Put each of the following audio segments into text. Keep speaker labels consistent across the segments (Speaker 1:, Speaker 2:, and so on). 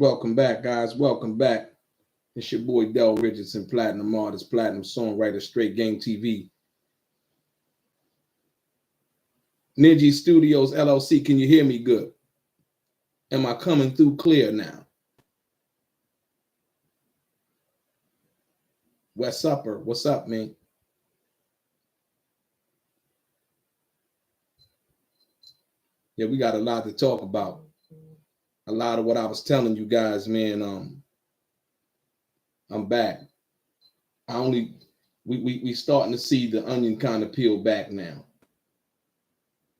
Speaker 1: Welcome back, guys. Welcome back. It's your boy Del Richardson, platinum artist, platinum songwriter, Straight Game TV. Ninja Studios LLC. Can you hear me good? Am I coming through clear now? What's upper? What's up, man? Yeah, we got a lot to talk about. A lot of what I was telling you guys, man. I'm back. We starting to see the onion kind of peel back now.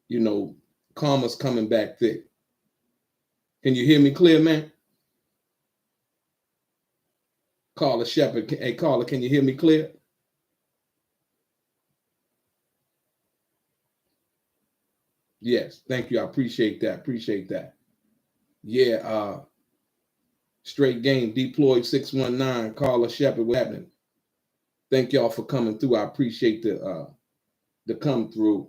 Speaker 1: You know, karma's coming back thick. Can you hear me clear, man? Carla Shepherd. Hey, Carla, can you hear me clear? Yes, thank you. I appreciate that. Appreciate that. Yeah, Straight Game, Deployed 619, Carla Shepherd, what's happening? Thank y'all for coming through. I appreciate the come through.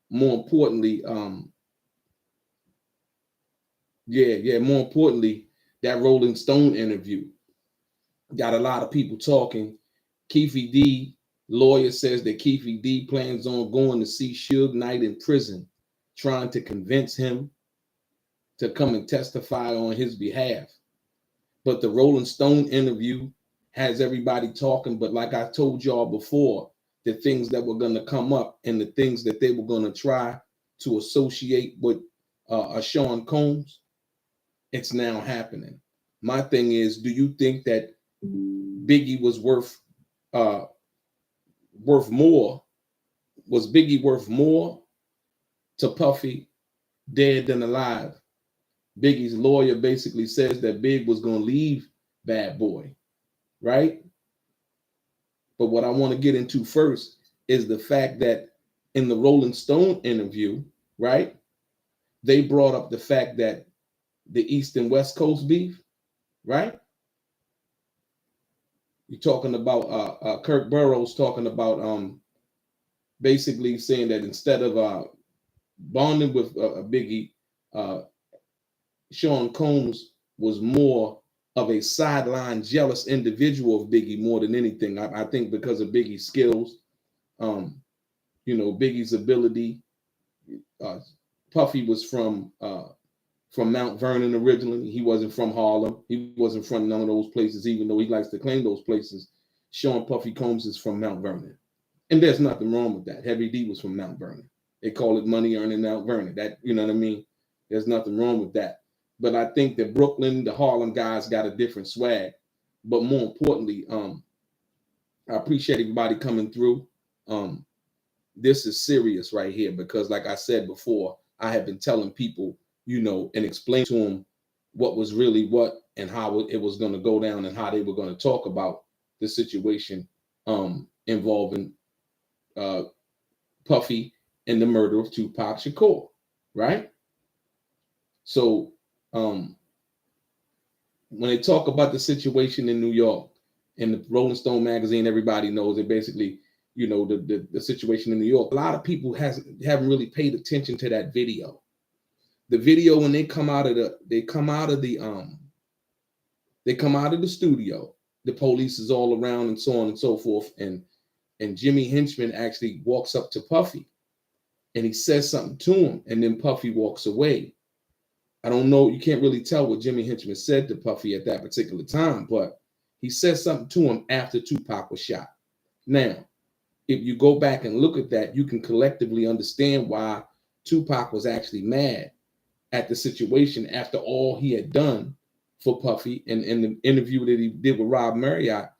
Speaker 1: More importantly, more importantly, that Rolling Stone interview got a lot of people talking. Keefe D, lawyer, says that Keefe D plans on going to see Suge Knight in prison, trying to convince him to come and testify on his behalf. But the Rolling Stone interview has everybody talking. But like I told y'all before, the things that were going to come up and the things that they were going to try to associate with Sean Combs, it's now happening. My thing is, do you think that Biggie was worth more? Was Biggie worth more to Puffy dead than alive? Biggie's lawyer basically says that Big was going to leave Bad Boy, right? But what I want to get into first is the fact that in the Rolling Stone interview, right, they brought up the fact that the East and West Coast beef, right? You're talking about Kirk Burroughs talking about basically saying that instead of bonding with Biggie, Sean Combs was more of a sideline jealous individual of Biggie more than anything. I think because of Biggie's skills, Biggie's ability. Puffy was from Mount Vernon originally. He wasn't from Harlem. He wasn't from none of those places, even though he likes to claim those places. Sean Puffy Combs is from Mount Vernon. And there's nothing wrong with that. Heavy D was from Mount Vernon. They call it money earning Mount Vernon. That, you know what I mean? There's nothing wrong with that. But I think that Brooklyn, the Harlem guys got a different swag. But more importantly, I appreciate everybody coming through. This is serious right here because, like I said before, I have been telling people, and explain to them what was really what and how it was going to go down and how they were going to talk about the situation involving Puffy and the murder of Tupac Shakur, right? So when they talk about the situation in New York in the Rolling Stone magazine, everybody knows it basically, the situation in New York. A lot of people haven't really paid attention to that video. The video when they come out of the studio, the police is all around and so on and so forth, and Jimmy Henchman actually walks up to Puffy and he says something to him, and then Puffy walks away. I don't know, you can't really tell what Jimmy Henchman said to Puffy at that particular time, but he says something to him after Tupac was shot. Now, if you go back and look at that, you can collectively understand why Tupac was actually mad at the situation after all he had done for Puffy. And in the interview that he did with Rob Marriott,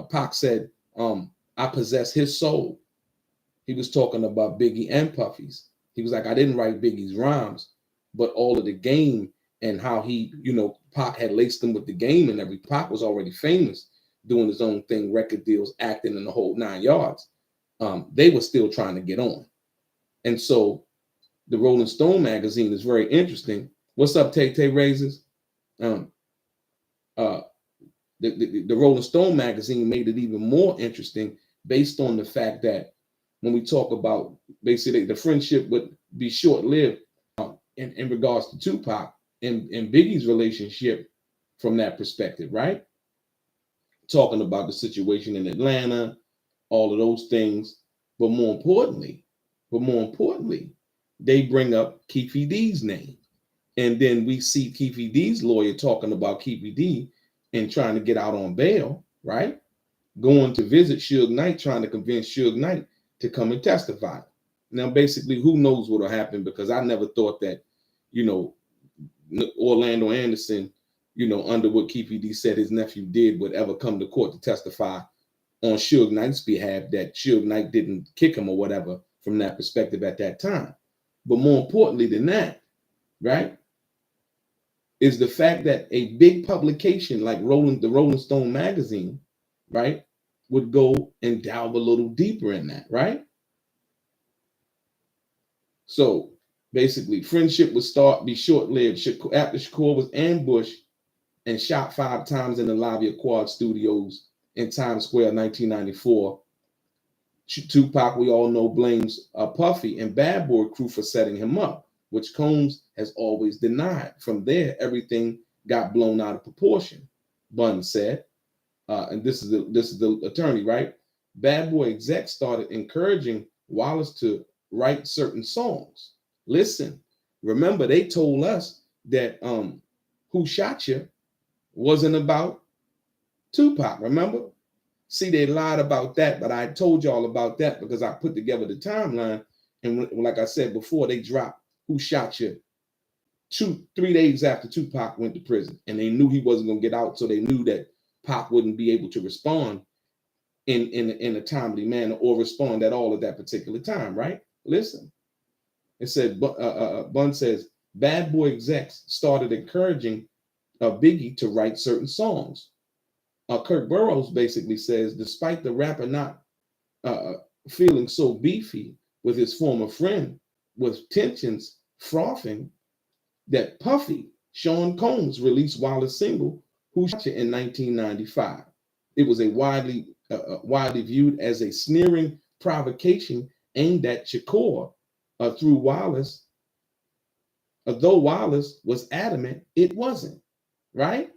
Speaker 1: Pac said, I possess his soul. He was talking about Biggie and Puffy's. He was like, I didn't write Biggie's rhymes, but all of the game and how he, Pac had laced him with the game and everything. Pac was already famous doing his own thing, record deals, acting in the whole 9 yards. They were still trying to get on. And so the Rolling Stone magazine is very interesting. What's up, Tay Raises? The Rolling Stone magazine made it even more interesting based on the fact that when we talk about basically the friendship would be short-lived in regards to Tupac, and Biggie's relationship from that perspective, right? Talking about the situation in Atlanta, all of those things. But more importantly, they bring up Keefe D's name. And then we see Keefe D's lawyer talking about Keefe D and trying to get out on bail, right? Going to visit Suge Knight, trying to convince Suge Knight to come and testify. Now, basically, who knows what will happen, because I never thought that, you know, Orlando Anderson, you know, under what Keefe D said his nephew did, would ever come to court to testify on Suge Knight's behalf, that Suge Knight didn't kick him or whatever from that perspective at that time. But more importantly than that, right, is the fact that a big publication like the Rolling Stone magazine, right, would go and delve a little deeper in that, right? So basically, friendship would be short-lived after Shakur was ambushed and shot 5 times in the lobby of Quad Studios in Times Square, 1994. Tupac, we all know, blames Puffy and Bad Boy crew for setting him up, which Combs has always denied. From there, everything got blown out of proportion, Bunn said. And this is the attorney, right? Bad Boy execs started encouraging Wallace to write certain songs. Listen, remember, they told us that Who Shot You wasn't about Tupac, remember? See, they lied about that, but I told y'all about that because I put together the timeline. And like I said before, they dropped Who Shot You 3 days after Tupac went to prison. And they knew he wasn't going to get out, so they knew that Pac wouldn't be able to respond in a timely manner or respond at all at that particular time, right? Listen, it said, Bunn says, Bad Boy execs started encouraging Biggie to write certain songs. Kirk Burroughs basically says, despite the rapper not feeling so beefy with his former friend, with tensions frothing, that Puffy, Sean Combs, released Wallace's single, Who Shot You, in 1995. It was a widely viewed as a sneering provocation aimed at Shakur through Wallace, though Wallace was adamant it wasn't, right?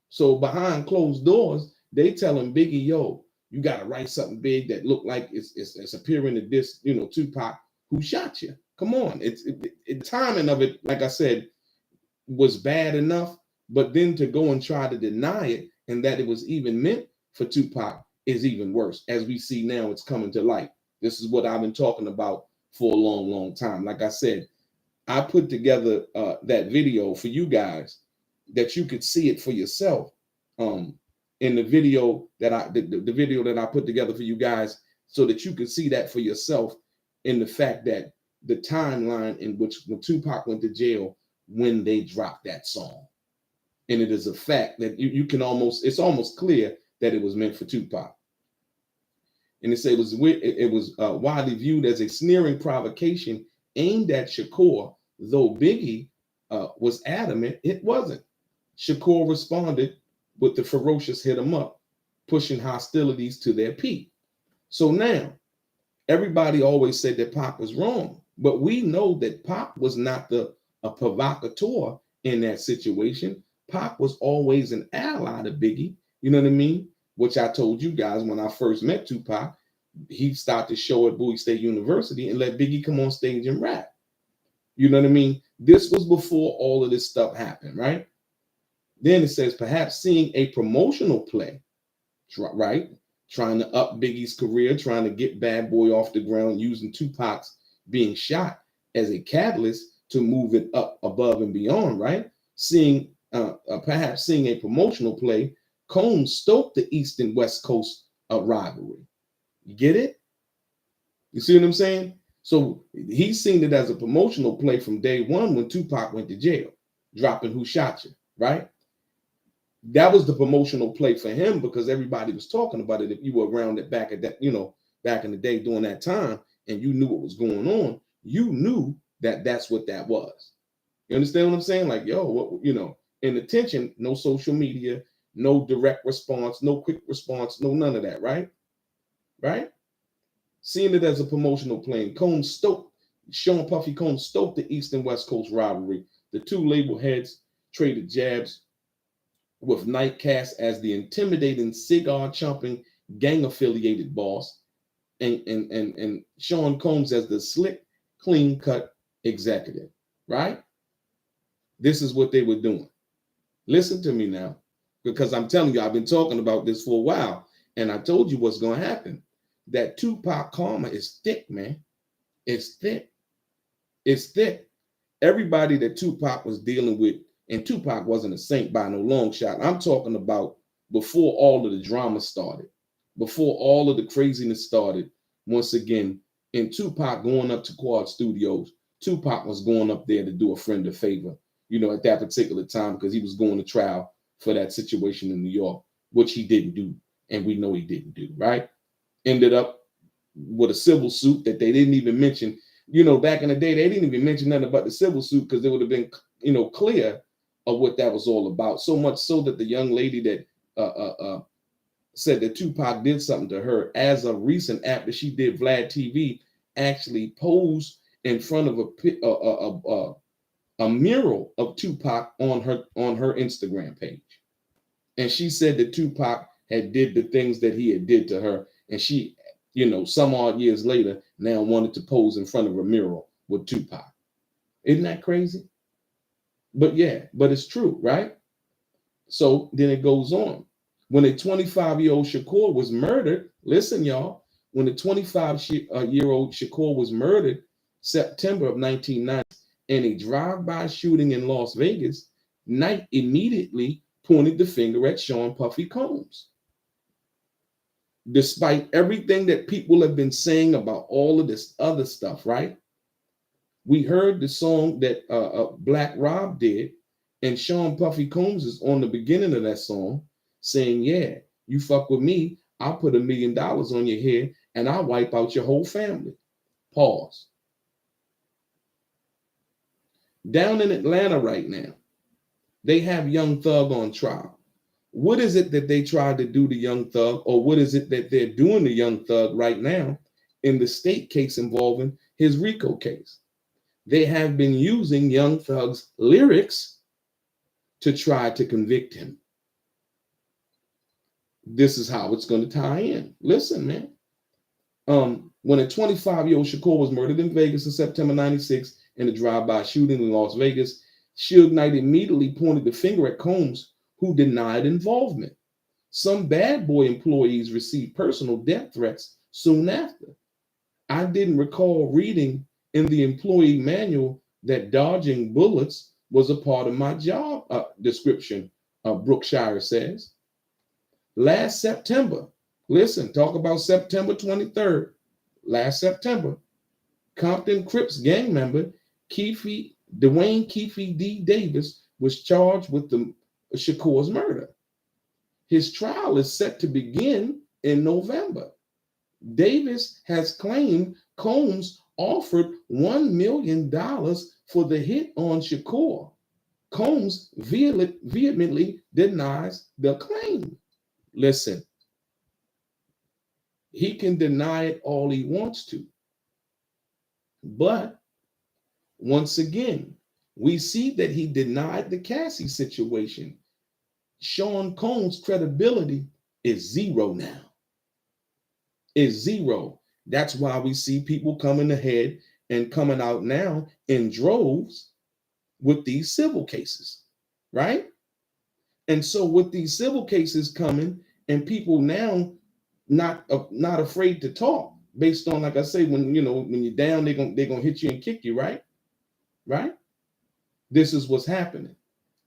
Speaker 1: So behind closed doors, they telling Biggie, yo, you got to write something big that look like it's appearing to this, you know, Tupac, Who Shot You. Come on. The timing of it, like I said, was bad enough, but then to go and try to deny it and that it was even meant for Tupac is even worse. As we see now, it's coming to light. This is what I've been talking about for a long, long time. Like I said, I put together that video for you guys that you could see it for yourself. In the video that the video that I put together for you guys, so that you could see that for yourself, in the fact that the timeline in which when Tupac went to jail, when they dropped that song. And it is a fact that it's almost clear that it was meant for Tupac. And it said it was widely viewed as a sneering provocation aimed at Shakur, though Biggie was adamant it wasn't. Shakur responded with the ferocious hit 'em up, pushing hostilities to their peak. So now, everybody always said that Pac was wrong, but we know that Pac was not a provocateur in that situation. Pac was always an ally to Biggie, you know what I mean? Which I told you guys when I first met Tupac, he started to show at Bowie State University and let Biggie come on stage and rap. You know what I mean? This was before all of this stuff happened, right? Then it says, perhaps seeing a promotional play, right? Trying to up Biggie's career, trying to get Bad Boy off the ground, using Tupac's being shot as a catalyst to move it up above and beyond, right? Perhaps seeing a promotional play, Combs stoked the East and West Coast rivalry. You get it? You see what I'm saying? So he's seen it as a promotional play from day one when Tupac went to jail, dropping Who Shot You, right? That was the promotional play for him because everybody was talking about it. If you were around it back in the day during that time and you knew what was going on, you knew that that's what that was. You understand what I'm saying? Like, yo, what, you know, in attention, no social media, no direct response, no quick response, no none of that, right? Right? Seeing it as a promotional play, Sean Puffy Combs stoked the East and West Coast rivalry. The two label heads traded jabs with Nightcast as the intimidating cigar-chomping gang-affiliated boss, and Sean Combs as the slick, clean-cut executive, right? This is what they were doing. Listen to me now, because I'm telling you, I've been talking about this for a while, and I told you what's going to happen. That Tupac karma is thick, man. It's thick. It's thick. Everybody that Tupac was dealing with, and Tupac wasn't a saint by no long shot. I'm talking about before all of the drama started, before all of the craziness started. Once again, in Tupac going up to Quad Studios, Tupac was going up there to do a friend a favor, you know, at that particular time, because he was going to trial for that situation in New York, which he didn't do. And we know he didn't do, right? Ended up with a civil suit that they didn't even mention. You know, back in the day, they didn't even mention nothing about the civil suit because it would have been, you know, clear of what that was all about. So much so that the young lady that said that Tupac did something to her, as of recent, after she did Vlad TV, actually posed in front of a mural of Tupac on her Instagram page. And she said that Tupac had did the things that he had did to her. And she, you know, some odd years later, now wanted to pose in front of a mural with Tupac. Isn't that crazy? But yeah, but it's true, right? So then it goes on. When a 25-year-old Shakur was murdered, listen, y'all, when a 25-year-old Shakur was murdered September of 1990 in a drive-by shooting in Las Vegas, Knight immediately pointed the finger at Sean Puffy Combs. Despite everything that people have been saying about all of this other stuff, right? We heard the song that Black Rob did, and Sean Puffy Combs is on the beginning of that song saying, yeah, you fuck with me, I'll put $1 million on your head and I'll wipe out your whole family. Pause. Down in Atlanta right now, they have Young Thug on trial. What is it that they tried to do to Young Thug, or what is it that they're doing to Young Thug right now in the state case involving his RICO case? They have been using Young Thug's lyrics to try to convict him. This is how it's going to tie in. Listen, man. When a 25-year-old Shakur was murdered in Vegas in September 96 in a drive-by shooting in Las Vegas, Suge Knight immediately pointed the finger at Combs, who denied involvement. Some bad boy employees received personal death threats soon after. I didn't recall reading in the employee manual that dodging bullets was a part of my job description, Brookshire says. Last September, listen, talk about September 23rd, last September, Compton Crips gang member Dwayne Keefe D. Davis was charged with the Shakur's murder. His trial is set to begin in November. Davis has claimed Combs offered $1 million for the hit on Shakur. Combs vehemently denies the claim. Listen, he can deny it all he wants to. But once again, we see that he denied the Cassie situation. Sean Combs' credibility is zero now. Is zero. That's why we see people coming ahead and coming out now in droves with these civil cases, right? And so with these civil cases coming, and people now not afraid to talk based on, like I say, when you're down, they're gonna hit you and kick you, right? Right? This is what's happening.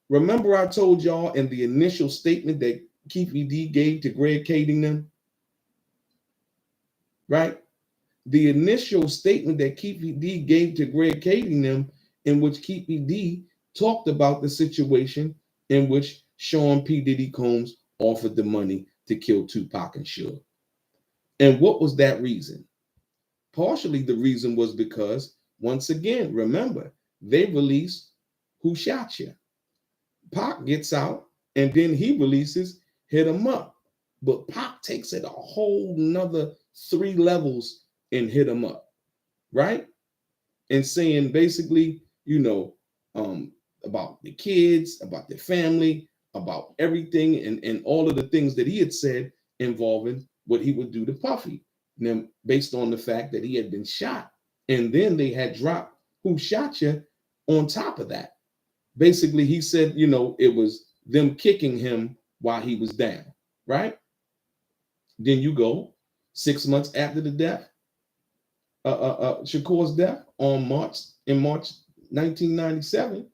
Speaker 1: Remember, I told y'all in the initial statement that Keefe D gave to Greg Kei D them, right? The initial statement that Keefe D gave to Greg Kei D them, in which Keefe D talked about the situation in which Sean P. Diddy Combs offered the money to kill Tupac and Suge. And what was that reason? Partially the reason was because, once again, remember, they released Who Shot Ya? Pac gets out, and then he releases Hit 'Em Up. But Pac takes it a whole nother 3 levels in Hit 'Em Up, right? And saying basically, about the kids, about their family, about everything, and all of the things that he had said involving what he would do to Puffy. And then based on the fact that he had been shot, and then they had dropped "Who Shot You" on top of that. Basically, he said, it was them kicking him while he was down, right? Then you go 6 months after the death, Shakur's death in March 1997,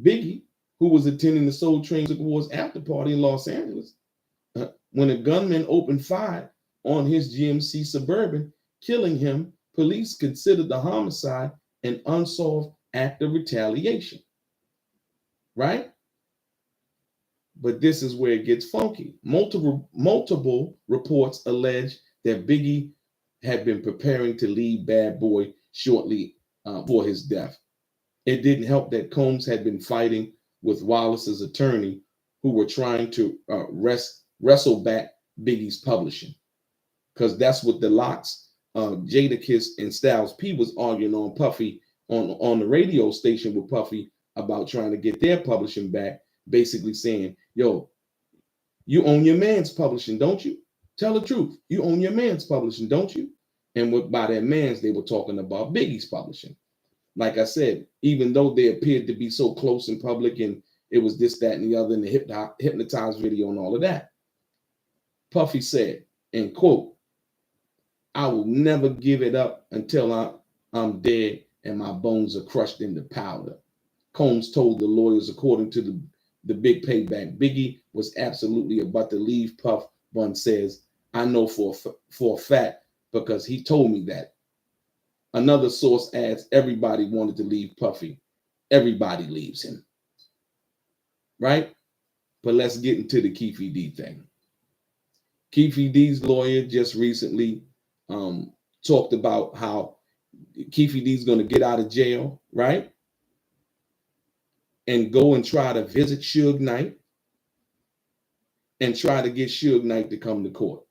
Speaker 1: Biggie, who was attending the Soul Train Shakur's after party in Los Angeles, when a gunman opened fire on his GMC Suburban, killing him, police considered the homicide an unsolved act of retaliation, right? But this is where it gets funky. Multiple reports allege that Biggie had been preparing to leave Bad Boy shortly for his death. It didn't help that Combs had been fighting with Wallace's attorney, who were trying to wrestle back Biggie's publishing, because that's what the Locks, Jadakiss, and Styles P was arguing on Puffy on the radio station with Puffy about trying to get their publishing back, basically saying, yo, you own your man's publishing, don't you? Tell the truth. You own your man's publishing, don't you? And by that man's, they were talking about Biggie's publishing. Like I said, even though they appeared to be so close in public, and it was this, that, and the other, and the hypnotized video and all of that, Puffy said, and quote, "I will never give it up until I'm dead and my bones are crushed into powder." Combs told the lawyers, according to the big payback, Biggie was absolutely about to leave Puff. Bun says, "I know for a fact because he told me that." Another source adds, everybody wanted to leave Puffy. Everybody leaves him. Right? But let's get into the Keefe D thing. Keefe D's lawyer just recently talked about how Keefe D's going to get out of jail, right? And go and try to visit Suge Knight and try to get Suge Knight to come to court.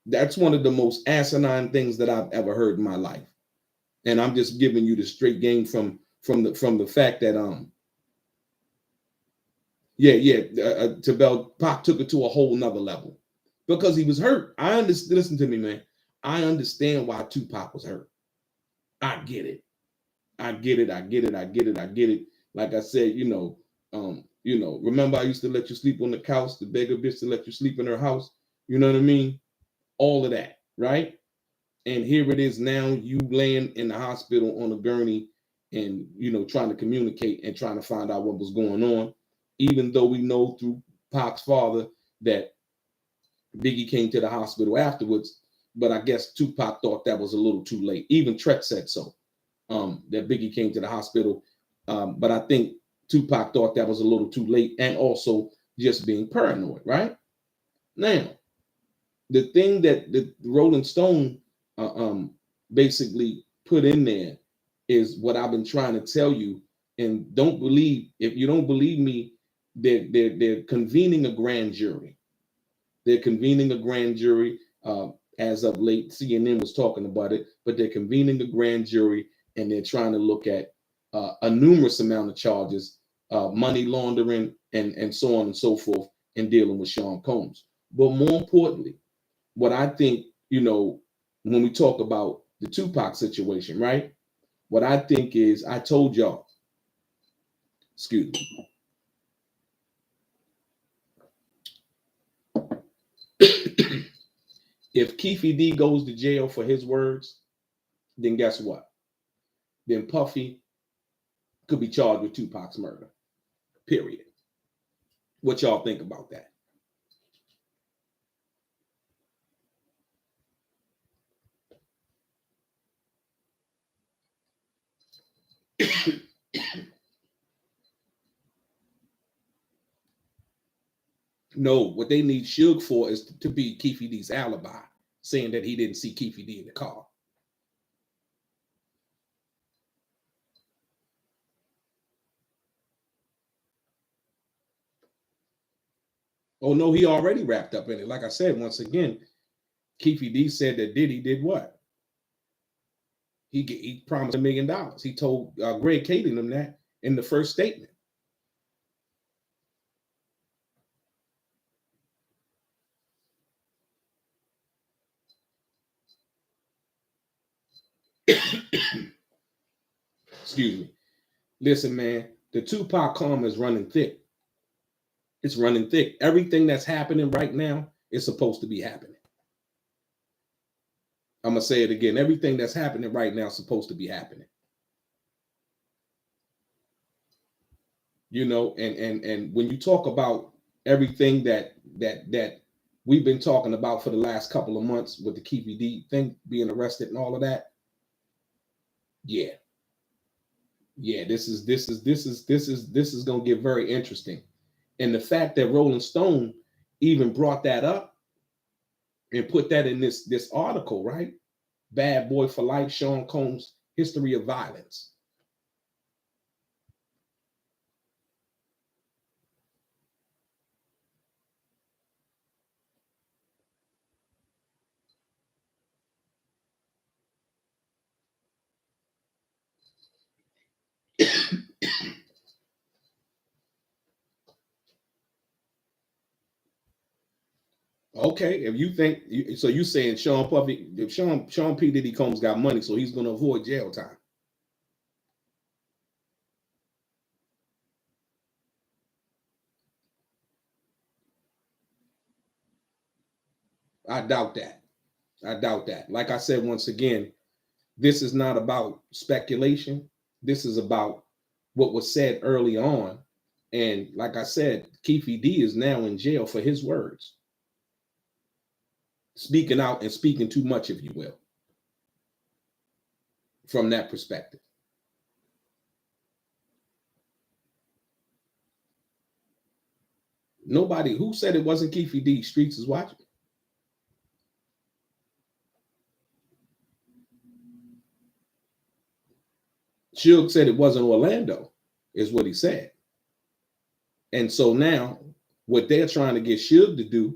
Speaker 1: That's one of the most asinine things that I've ever heard in my life. And I'm just giving you the straight game from the fact that Tabell Pac took it to a whole nother level because he was hurt. I understand. Listen to me, man. I understand why Tupac was hurt. I get it. I get it. Like I said, remember I used to let you sleep on the couch, the beggar bitch to let you sleep in her house. You know what I mean? All of that, right? And here it is now, you laying in the hospital on a gurney and, trying to communicate and trying to find out what was going on, even though we know through Pac's father that Biggie came to the hospital afterwards. But I guess Tupac thought that was a little too late. Even Tret said so, that Biggie came to the hospital. But I think Tupac thought that was a little too late, and also just being paranoid, right? Now, the thing that the Rolling Stone basically put in there is what I've been trying to tell you. And if you don't believe me, they're convening a grand jury. They're convening a grand jury. As of late, CNN was talking about it, but they're convening a grand jury and they're trying to look at a numerous amount of charges, money laundering and so on and so forth, in dealing with Sean Combs. But more importantly, what I think, when we talk about the Tupac situation, right? What I think is, I told y'all, excuse me. If Keefe D goes to jail for his words, then guess what? Then Puffy could be charged with Tupac's murder. Period. What y'all think about that? No, what they need Suge for is to be Keefe D's alibi, saying that he didn't see Keefe D in the car. Oh, no, he already wrapped up in it. Like I said, once again, Keefe D said that Diddy did what? He promised $1 million. He told Greg Kading them that, in the first statement. Excuse me. Listen, man, the Tupac karma is running thick. It's running thick. Everything that's happening right now is supposed to be happening. I'm going to say it again. Everything that's happening right now is supposed to be happening. You know, and when you talk about everything that we've been talking about for the last couple of months with the Keefe D thing being arrested and all of that, yeah, this is going to get very interesting. And the fact that Rolling Stone even brought that up and put that in this article, right? Bad Boy for Life, Sean Combs' History of Violence. Okay, if you think so, you saying Sean Puffy, if Sean P. Diddy Combs got money, so he's going to avoid jail time. I doubt that. I doubt that. Like I said, once again, this is not about speculation. This is about what was said early on. And like I said, Keefe D is now in jail for his words. Speaking out and speaking too much, if you will, from that perspective. Nobody who said it wasn't Keefe D. Streets is watching. Suge said it wasn't Orlando, is what he said. And so now, what they're trying to get Suge to do,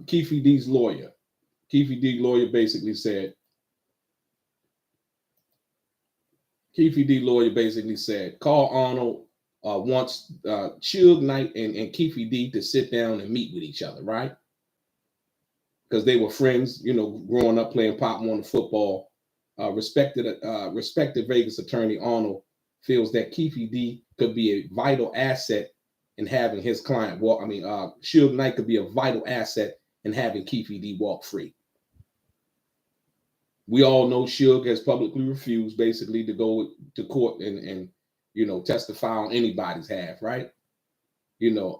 Speaker 1: Keefe D's lawyer, Keefe D lawyer basically said, Carl Arnold wants Suge Knight and Keefe D to sit down and meet with each other, right? Because they were friends, you know, growing up playing Pop Warner football. Respected Vegas attorney Arnold feels that Keefe D could be a vital asset in having his client walk. Suge Knight could be a vital asset in having Keefe D walk free. We all know Suge has publicly refused basically to go to court and you know, testify on anybody's half, right? You know,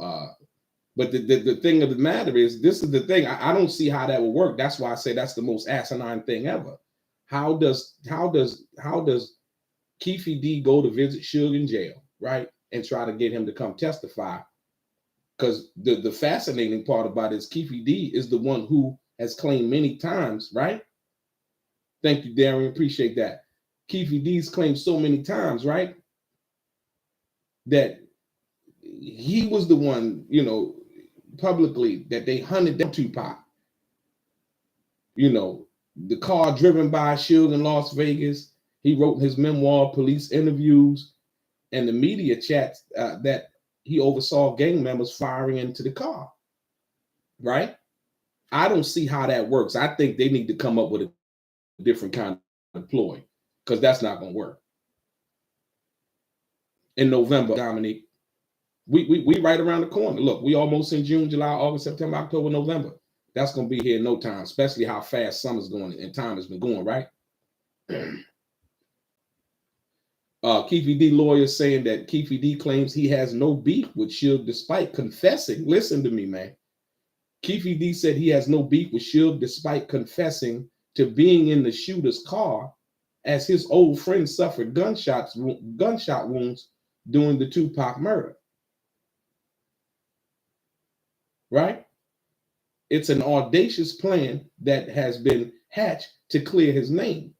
Speaker 1: but the thing of the matter is, this is the thing. I don't see how that will work. That's why I say that's the most asinine thing ever. How does Keefe D go to visit Suge in jail, right? And try to get him to come testify? Because the fascinating part about it is Keefe D is the one who has claimed many times, right? Thank you, Darian. Appreciate that. Keefe D's claimed so many times, right? That he was the one, you know, publicly that they hunted down Tupac. You know, the car driven by Suge in Las Vegas. He wrote in his memoir, police interviews, and the media chats that he oversaw gang members firing into the car. Right? I don't see how that works. I think they need to come up with a different kind of ploy, because that's not going to work. In November, Dominique, we right around the corner. Look, we almost in June, July, August, September, October, November. That's going to be here in no time, especially how fast summer's going and time has been going, right? Keefe D lawyer saying that Keefe D claims he has no beef with Suge despite confessing. Listen to me, man. Keefe D said he has no beef with Suge despite confessing to being in the shooter's car as his old friend suffered gunshot wounds during the Tupac murder. Right? It's an audacious plan that has been hatched to clear his name.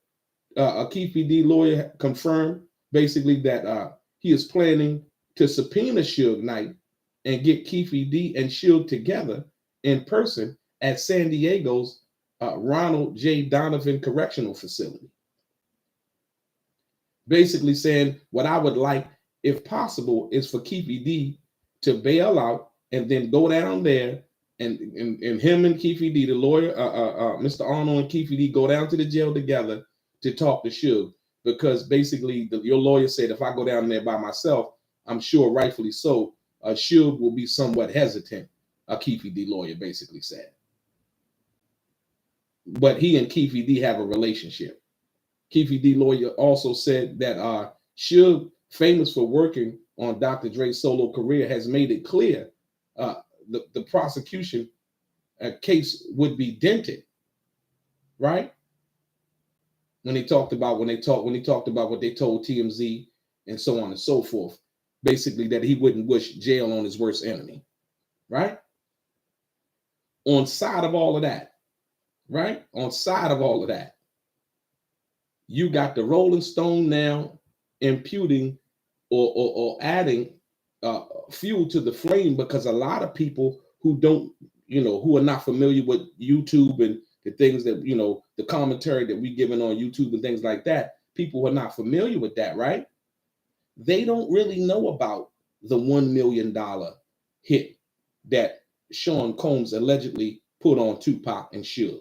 Speaker 1: A Keefe D lawyer confirmed basically that he is planning to subpoena Suge Knight and get Keefe D and Suge together in person at San Diego's Ronald J. Donovan Correctional Facility. basically saying what I would like, if possible, is for Keefe D to bail out and then go down there and him and Keefe D, the lawyer, Mr. Arnold and Keefe D, go down to the jail together to talk to Suge, because basically your lawyer said if I go down there by myself, I'm sure rightfully so, Suge will be somewhat hesitant. A Keefe D lawyer basically said, but he and Keefe D have a relationship. Keefe D lawyer also said that Suge, famous for working on Dr. Dre's solo career, has made it clear the prosecution case would be dented, right? When he talked about what they told TMZ and so on and so forth, basically that he wouldn't wish jail on his worst enemy, right? On side of all of that, right? On side of all of that, you got the Rolling Stone now imputing or adding fuel to the flame, because a lot of people who don't, who are not familiar with YouTube and the things that, the commentary that we given on YouTube and things like that, people who are not familiar with that, right? They don't really know about the $1 million hit that Sean Combs allegedly put on Tupac and Suge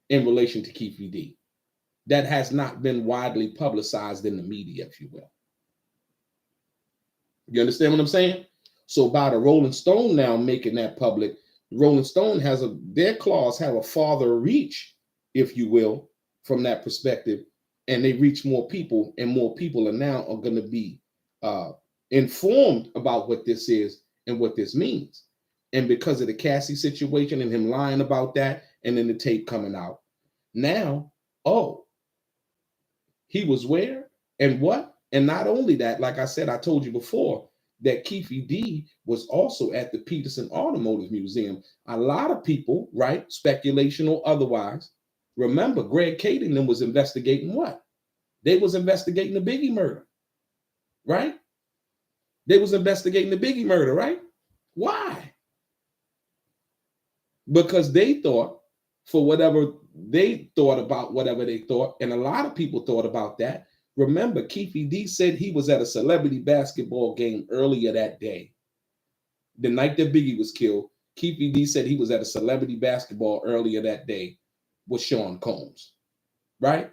Speaker 1: in relation to Keefe D. That has not been widely publicized in the media, if you will. You understand what I'm saying? So by the Rolling Stone now making that public, Rolling Stone their clause have a farther reach, if you will, from that perspective, and they reach more people, and more people are going to be informed about what this is and what this means. And because of the Cassie situation and him lying about that, and then the tape coming out, now, he was where and what? And not only that, like I said, I told you before, that Keefe D was also at the Peterson Automotive Museum. A lot of people, right, speculation or otherwise, remember Greg Kei D was investigating what? They was investigating the Biggie murder, right? They was investigating the Biggie murder, right? Why? Because they thought, for whatever they thought about whatever they thought, and a lot of people thought about that. Remember, Keefe D said he was at a celebrity basketball game earlier that day. The night that Biggie was killed, Keefe D said he was at a celebrity basketball earlier that day with Sean Combs, right?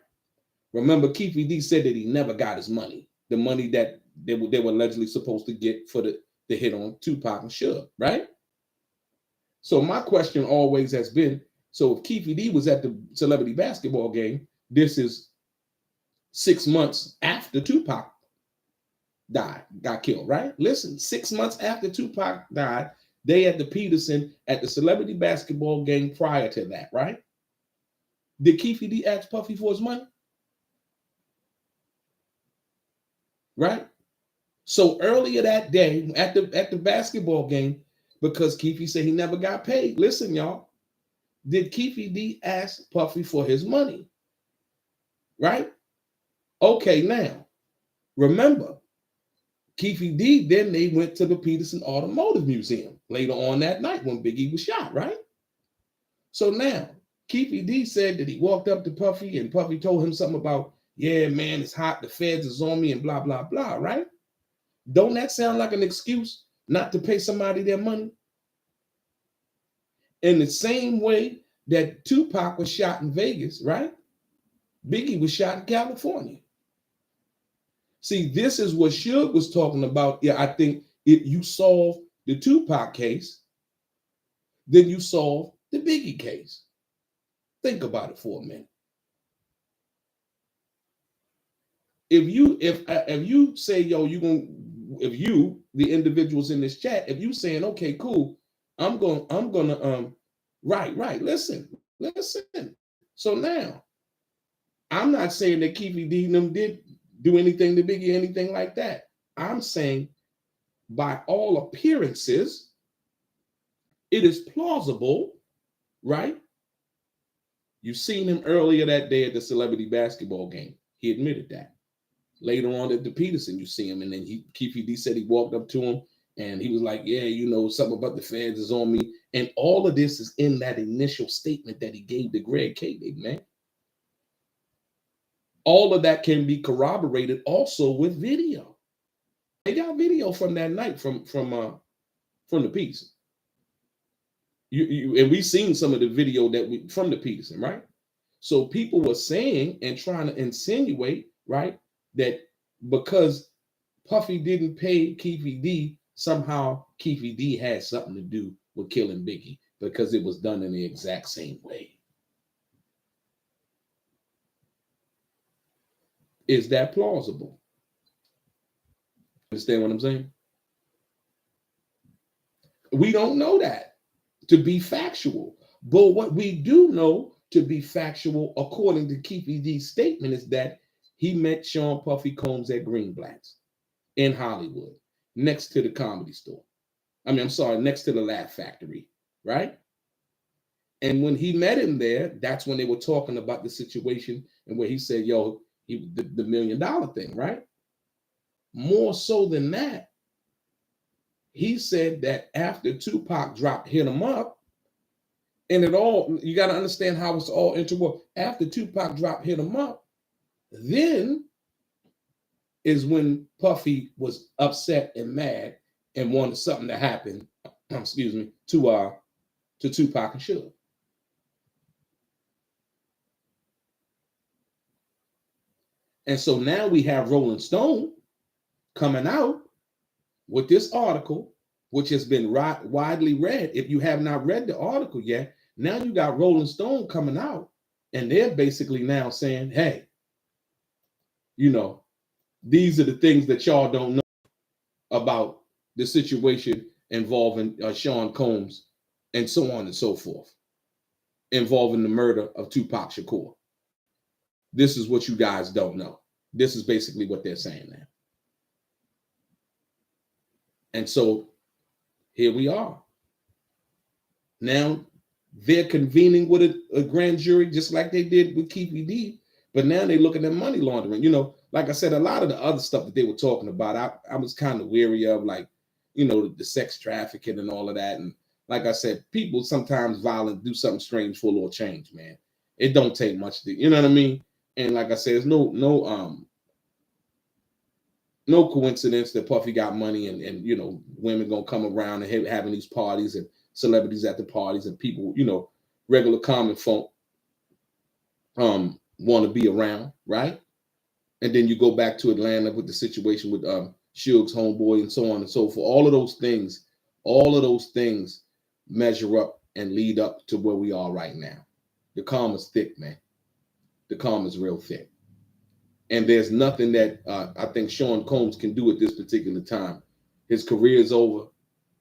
Speaker 1: Remember, Keefe D said that he never got his money, the money that they were allegedly supposed to get for the hit on Tupac and Suge, right? So my question always has been, so if Keefe D was at the celebrity basketball game, this is 6 months after Tupac got killed, right? Listen, 6 months after Tupac died, they at the Peterson at the celebrity basketball game prior to that, right? Did Keefe D ask Puffy for his money? Right? So earlier that day at the basketball game, because Keefe said he never got paid. Listen, y'all, did Keefe D ask Puffy for his money? Right? Okay, now, remember, Keefe D, then they went to the Peterson Automotive Museum later on that night when Biggie was shot, right? So now, Keefe D said that he walked up to Puffy and Puffy told him something about, yeah, man, it's hot, the feds is on me and blah, blah, blah, right? Don't that sound like an excuse not to pay somebody their money? In the same way that Tupac was shot in Vegas, right? Biggie was shot in California. See, this is what Suge was talking about. Yeah, I think if you solve the Tupac case, then you solve the Biggie case. Think about it for a minute. If you say, yo, the individuals in this chat, if you saying, okay, cool, I'm gonna right, listen. So now, I'm not saying that Keefe D them did do anything to Biggie, anything like that. I'm saying, by all appearances, it is plausible, right? You've seen him earlier that day at the celebrity basketball game. He admitted that. Later on at the Peterson, you see him, and then Keefe D said he walked up to him and he was like, yeah, something about the feds is on me. And all of this is in that initial statement that he gave to Greg Kei D, man. All of that can be corroborated also with video. They got video from that night from the piece. And we've seen some of the video from the piece, right? So people were saying and trying to insinuate, right, that because Puffy didn't pay Keefe D, somehow Keefe D had something to do with killing Biggie because it was done in the exact same way. Is that plausible? Understand what I'm saying? We don't know that to be factual. But what we do know to be factual, according to Keefe D's statement, is that he met Sean Puffy Combs at Greenblatt's in Hollywood, next to the Comedy Store. Next to the Laugh Factory, right? And when he met him there, that's when they were talking about the situation and where he said, yo, the $1 million thing, right? More so than that, he said that after Tupac hit him up, and you got to understand how it's all interwoven. After Tupac hit him up, then is when Puffy was upset and mad and wanted something to happen, to Tupac and Suge. And so now we have Rolling Stone coming out with this article, which has been widely read. If you have not read the article yet, now you got Rolling Stone coming out, and they're basically now saying, hey, these are the things that y'all don't know about the situation involving Sean Combs and so on and so forth, involving the murder of Tupac Shakur. This is what you guys don't know. This is basically what they're saying now. And so here we are. Now they're convening with a grand jury, just like they did with Keefe D, but now they're looking at money laundering. Like I said, a lot of the other stuff that they were talking about, I was kind of weary of, like, the sex trafficking and all of that. And like I said, people sometimes violent do something strange for a little change, man. It don't take much to, you know what I mean? And like I said, there's no coincidence that Puffy got money and women gonna come around and having these parties and celebrities at the parties and people, regular common folk want to be around, right? And then you go back to Atlanta with the situation with Suge's homeboy and so on and so forth. All of those things measure up and lead up to where we are right now. The karma's thick, man. The karma's real thick. And there's nothing that I think Sean Combs can do at this particular time. His career is over.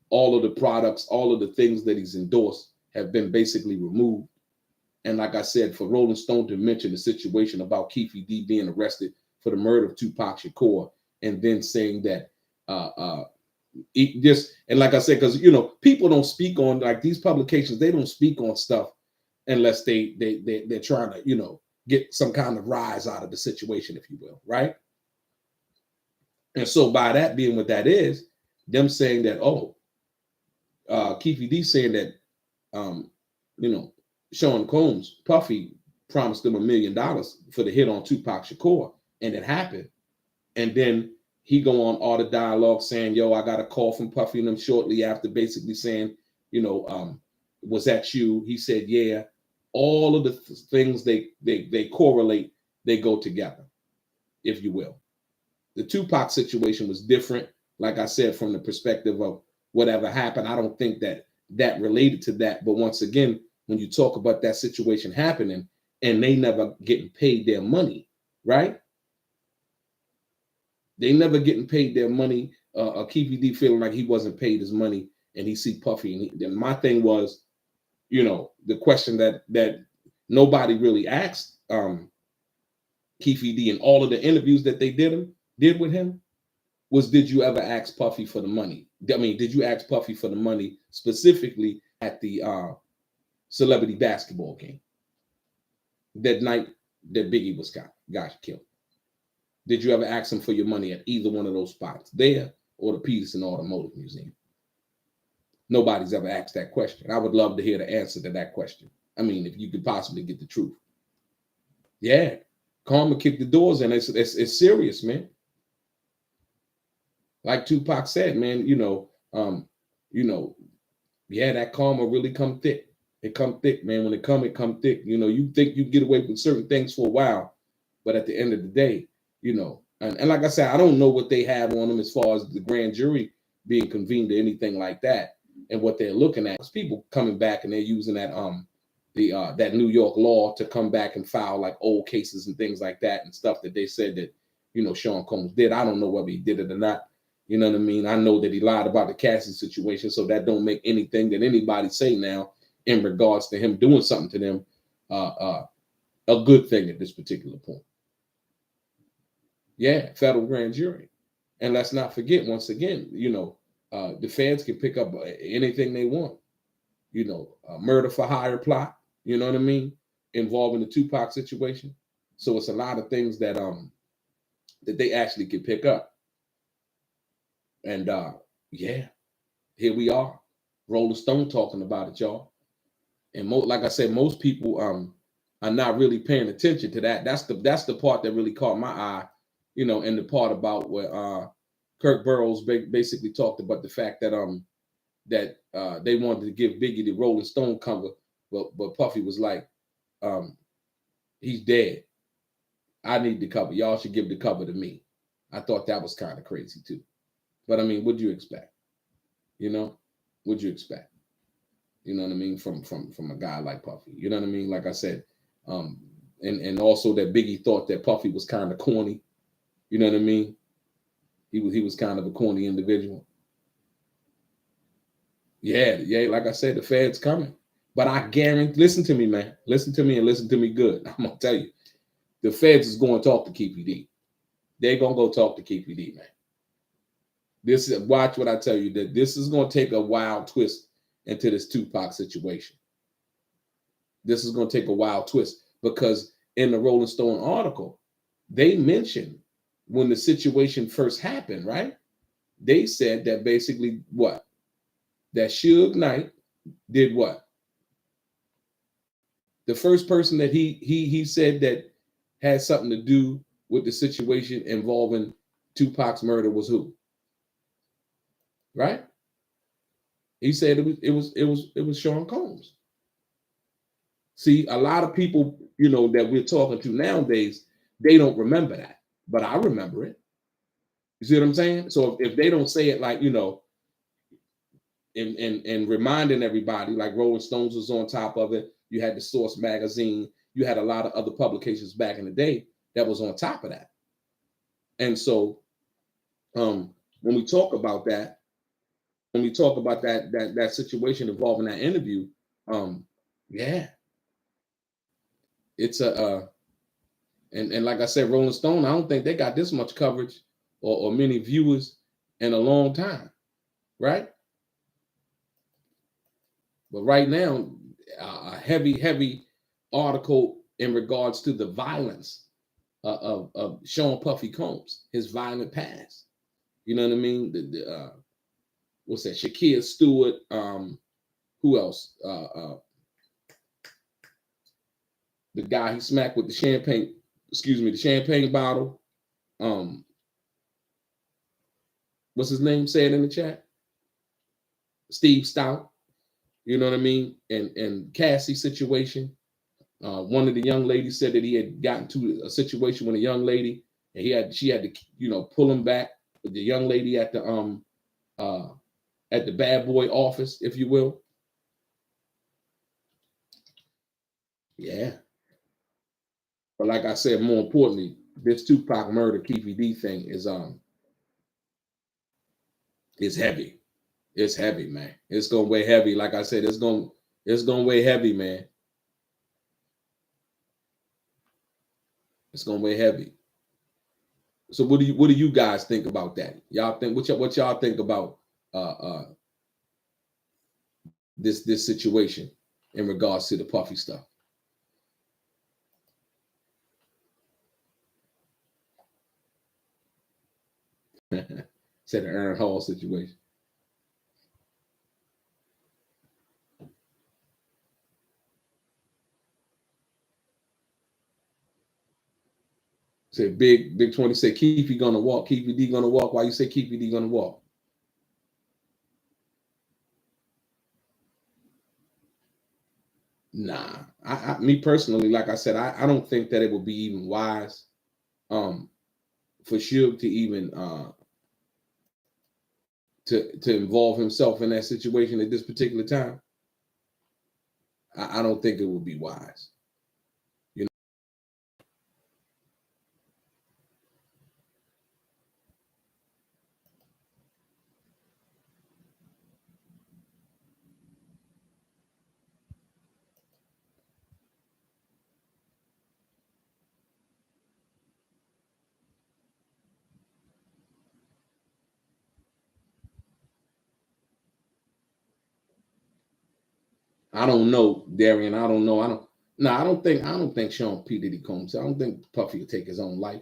Speaker 1: All of the products, all of the things that he's endorsed have been basically removed. And like I said, for Rolling Stone to mention the situation about Keefe D being arrested for the murder of Tupac Shakur, and then saying that and like I said, because people don't speak on, like, these publications, they don't speak on stuff unless they're trying to get some kind of rise out of the situation, if you will, right? And so by that being what that is, them saying that, Keefe D saying that Sean Combs, Puffy promised them $1 million for the hit on Tupac Shakur, and it happened. And then he go on all the dialogue saying, yo, I got a call from Puffy and them shortly after, basically saying, was that you? He said, yeah. All of the things they correlate, they go together, if you will. The Tupac situation was different, like I said, from the perspective of whatever happened. I don't think that related to that. But once again, when you talk about that situation happening and they never getting paid their money, right? They never getting paid their money. Keefe D feeling like he wasn't paid his money, and he see Puffy. And my thing was, the question that nobody really asked Keefe D in all of the interviews that they did with him was, did you ever ask Puffy for the money? I mean, did you ask Puffy for the money specifically at the celebrity basketball game that night that Biggie got killed? Did you ever ask him for your money at either one of those spots, there or the Peterson Automotive Museum? Nobody's ever asked that question. I would love to hear the answer to that question. I mean, if you could possibly get the truth. Yeah. Karma kicked the doors in. It's serious, man. Like Tupac said, man, yeah, that karma really come thick. It come thick, man. When it come thick. You think you get away with certain things for a while, but at the end of the day, and like I said, I don't know what they have on them as far as the grand jury being convened or anything like that, and what they're looking at. It's people coming back and they're using that that New York law to come back and file like old cases and things like that and stuff that they said that Sean Combs did. I don't know whether he did it or not. You know what I mean? I know that he lied about the Cassie situation, so that don't make anything that anybody say now in regards to him doing something to them a good thing at this particular point. Yeah, federal grand jury. And let's not forget, once again, the feds can pick up anything they want. Murder for hire plot, you know what I mean, involving the Tupac situation. So it's a lot of things that that they actually can pick up. And yeah, here we are, Rolling Stone talking about it, y'all. And like I said, most people are not really paying attention to that. That's the part that really caught my eye, and the part about where Kirk Burroughs basically talked about the fact that they wanted to give Biggie the Rolling Stone cover, but Puffy was like, he's dead. I need the cover. Y'all should give the cover to me. I thought that was kind of crazy too. But I mean, what'd you expect? What'd you expect? You know what I mean? From a guy like Puffy. You know what I mean? Like I said, and also that Biggie thought that Puffy was kind of corny. You know what I mean? He was kind of a corny individual. Yeah, like I said, the Fed's coming. But I guarantee, listen to me, man. Listen to me and listen to me good. I'm gonna tell you, the Feds is going to talk to Kei D. They're gonna go talk to Kei D, man. Watch what I tell you, that this is gonna take a wild twist into this Tupac situation. This is going to take a wild twist, because in the Rolling Stone article, they mentioned when the situation first happened, right? They said that basically what? That Suge Knight did what? The first person that he said that had something to do with the situation involving Tupac's murder was who? Right? He said it was Sean Combs. See, a lot of people, that we're talking to nowadays, they don't remember that, but I remember it. You see what I'm saying? So if they don't say it like, and reminding everybody, like Rolling Stones was on top of it. You had the Source magazine. You had a lot of other publications back in the day that was on top of that. And so when we talk about that, that situation involving that interview, yeah, it's and like I said, Rolling Stone, I don't think they got this much coverage or many viewers in a long time, right? But right now, a heavy article in regards to the violence of Sean Puffy Combs, his violent past. You know what I mean? What's that? Shakir Stewart. Who else? The guy he smacked with the champagne. Excuse me, the champagne bottle. What's his name? Say it in the chat. Steve Stout. You know what I mean? And Cassie situation. One of the young ladies said that he had gotten to a situation with a young lady, and she had to pull him back. With the young lady at the bad boy office, if you will. Yeah. But like I said, more importantly, this Tupac murder Keefe D thing is heavy. It's heavy, man. It's gonna weigh heavy. Like I said, it's gonna weigh heavy, man. It's gonna weigh heavy. So what do you guys think about that? Y'all think what y'all think about this situation in regards to the Puffy stuff? Said the Aaron Hall situation. Said Big 20 said Keefe gonna walk, Keefe D gonna walk. Why you say Keefe D gonna walk? Nah, me personally, like I said, I don't think that it would be even wise for Suge to even to involve himself in that situation at this particular time. I don't think it would be wise. You know, I don't know, Darian. I don't know. I don't think Sean P. Diddy Combs. I don't think Puffy will take his own life.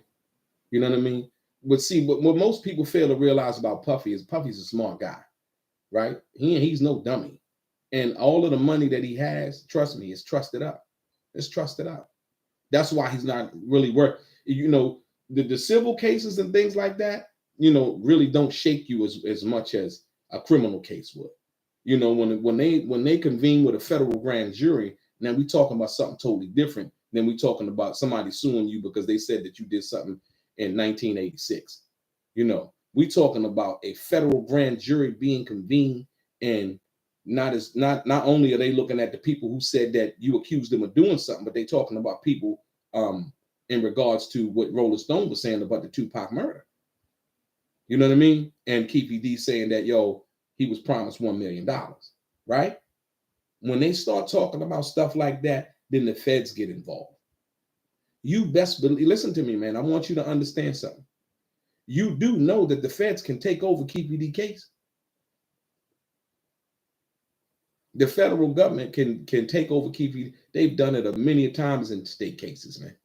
Speaker 1: You know what I mean? But see, what most people fail to realize about Puffy is Puffy's a smart guy, right? He's no dummy. And all of the money that he has, trust me, is trusted up. It's trusted up. That's why he's not really worth, you know, the civil cases and things like that, you know, really don't shake you as much as a criminal case would. You know, when they convene with a federal grand jury, now we talking about something totally different than we talking about somebody suing you because they said that you did something in 1986. You know, we talking about a federal grand jury being convened, and not only are they looking at the people who said that you accused them of doing something, but they talking about people in regards to what Rolling Stone was saying about the Tupac murder. You know what I mean? And Keefe D saying that, yo, he was promised $1 million, right? When they start talking about stuff like that, then the feds get involved. You best believe, listen to me, man. I want you to understand something. You do know that the feds can take over Keefe D case. The federal government can take over Keefe. They've done it many times in state cases, man.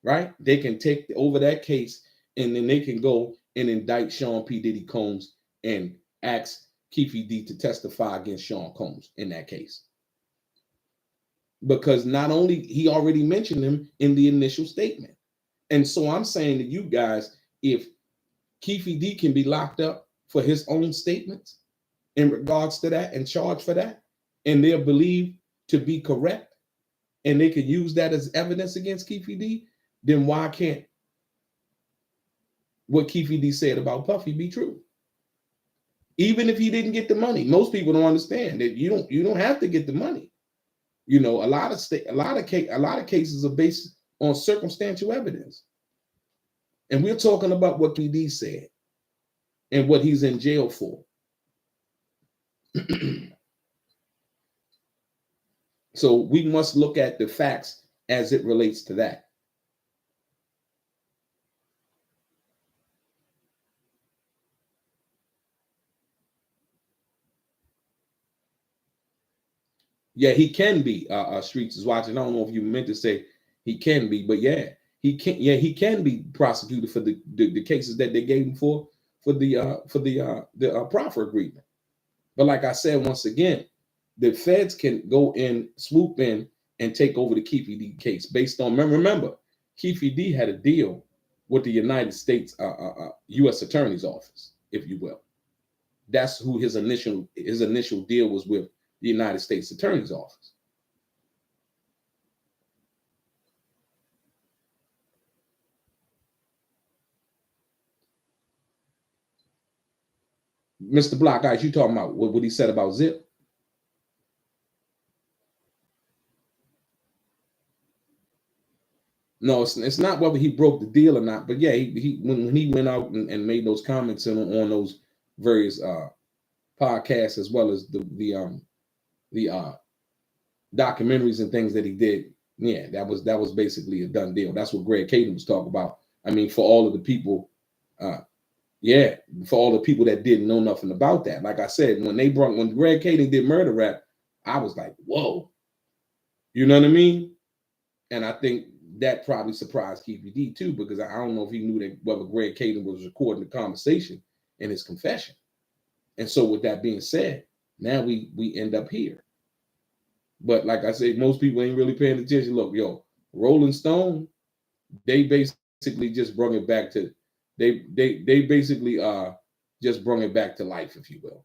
Speaker 1: Right? They can take over that case, and then they can go and indict Sean P. Diddy Combs and ask Keefe D to testify against Sean Combs in that case. Because not only he already mentioned him in the initial statement. And so I'm saying to you guys, if Keefe D can be locked up for his own statements in regards to that and charged for that, and they're believed to be correct, and they can use that as evidence against Keefe D, then why can't what Keefe D said about Puffy be true? Even if he didn't get the money, most people don't understand that you don't have to get the money. You know, a lot of cases are based on circumstantial evidence, and we're talking about what Kei D said and what he's in jail for. So we must look at the facts as it relates to that. Yeah, he can be. Streets is watching. I don't know if you meant to say he can be, but yeah, he can. Yeah, he can be prosecuted for the cases that they gave him for the proffer agreement. But like I said, once again, the feds can go in, swoop in, and take over the Keefe D case based on. Remember, Keefe D had a deal with the United States U.S. Attorney's Office, if you will. That's who his initial deal was with, the United States Attorney's Office. Mr. Block, guys, you talking about what he said about Zip? No, it's not whether he broke the deal or not, but yeah, he when he went out and made those comments on those various podcasts, as well as the documentaries and things that he did, yeah, that was basically a done deal. That's what Greg Caden was talking about. I mean, for all of the people, yeah, for all the people that didn't know nothing about that. Like I said, when Greg Caden did Murder Rap, I was like, whoa, you know what I mean? And I think that probably surprised Keefe D too, because I don't know if he knew that whether Greg Caden was recording the conversation in his confession. And so with that being said, now we end up here. But like I said, most people ain't really paying attention. Look, yo, Rolling Stone, they basically just brought it back to they basically just brought it back to life, if you will.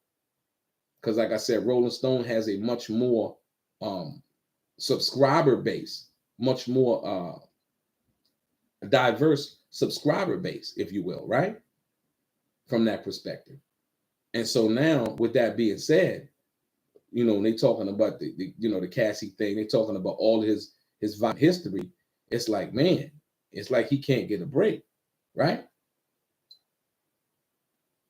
Speaker 1: Because like I said, Rolling Stone has a much more subscriber base, much more diverse subscriber base, if you will, right? From that perspective. And so now, with that being said, you know, when they talking about the you know, the Cassie thing, they talking about all his violent history. It's like, man, it's like he can't get a break, right?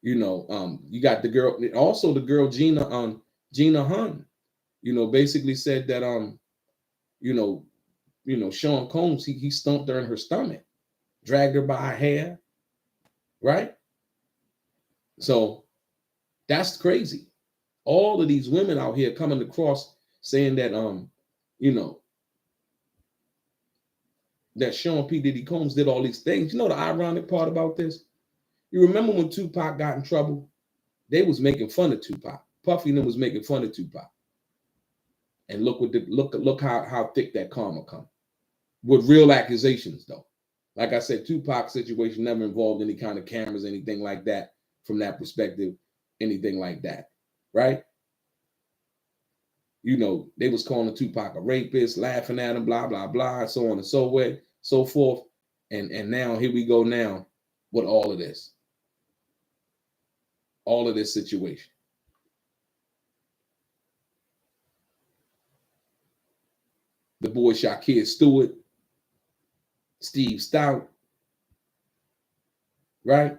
Speaker 1: You know, you got the girl, also the girl Gina Hun, you know, basically said that you know, Sean Combs, he stumped her in her stomach, dragged her by her hair, right? So that's crazy. All of these women out here coming across saying that you know, that Sean P. Diddy Combs did all these things. You know the ironic part about this? You remember when Tupac got in trouble? They was making fun of Tupac. Puffy and them was making fun of Tupac. And look what look how thick that karma come. With real accusations, though. Like I said, Tupac's situation never involved any kind of cameras, anything like that, from that perspective, anything like that, right? You know, they was calling Tupac a rapist, laughing at him, blah, blah, blah, so on and so forth. And now here we go now with all of this situation. The boy Shakir Stewart, Steve Stout, right?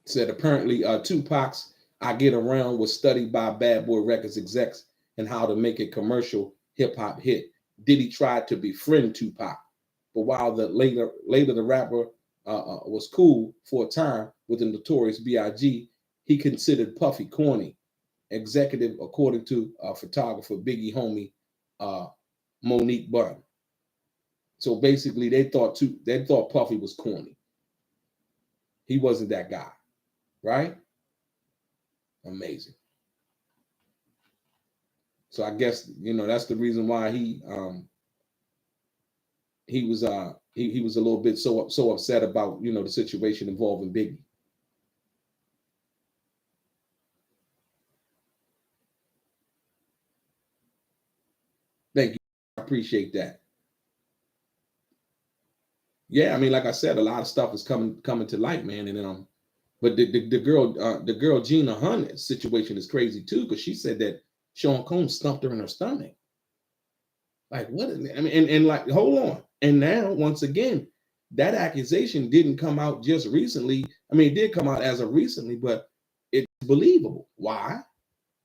Speaker 1: Said apparently Tupac's I Get Around was studied by Bad Boy Records execs and how to make a commercial hip hop hit. Diddy tried to befriend Tupac, but while later the rapper was cool for a time with the Notorious B.I.G., he considered Puffy corny. Executive, according to photographer Biggie homie Monique Bunn. So basically, they thought Puffy was corny. He wasn't that guy, right? Amazing. So I guess, you know, that's the reason why he was a little bit so upset about, you know, the situation involving Biggie. Thank you. I appreciate that. Yeah, I mean, like I said, a lot of stuff is coming to light, man. And but the girl Gina Hunt's situation is crazy too, because she said that Sean Combs stumped her in her stomach. Like, what? I mean, and like, hold on. And now, once again, that accusation didn't come out just recently. I mean, it did come out as of recently, but it's believable. Why?